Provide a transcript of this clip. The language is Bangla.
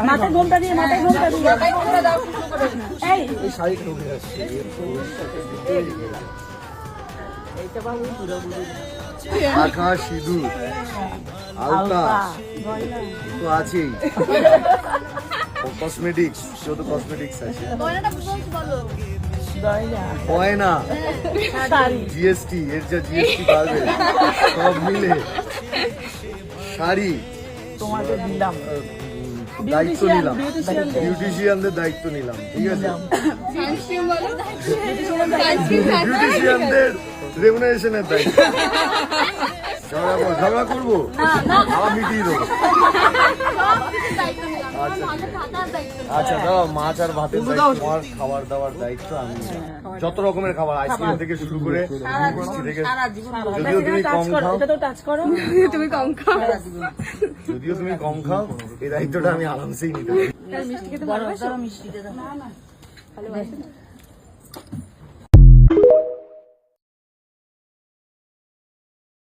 মাথায় ঘোমটা দিয়ে দাও। এই শাড়ি ঢুকে আসছে আকাশ সিঁদুর আলতা তো আছেই কসমেটিক্স যত কসমেটিক্স আছে গয়না জিএসটি এর যা জিএসটি বাড়বে সব মিলে শাড়ি তোমাকে দিলাম, দায়িত্ব নিলাম, বিউটিশিয়ানদের দায়িত্ব নিলাম, ঠিক আছে? বিউটিশিয়ানদের রেমুনারেশনের দায়িত্ব। ঝগড়া করবো, আবার মিটিয়ে দেবো। আচ্ছা দাও, মাছ আর ভাতের দায়িত্ব, তোমার খাবার দাবার দায়িত্ব আমি যত রকমের খাবার, আইসক্রিম থেকে শুরু করে মিষ্টি থেকে, যদিও তুমি কম খাও, যদিও তুমি কম খাও, এই দায়িত্বটা আমি আরামসেই নিতে পারি। মিষ্টি খেতে ভালোবাসো? মিষ্টি খেতে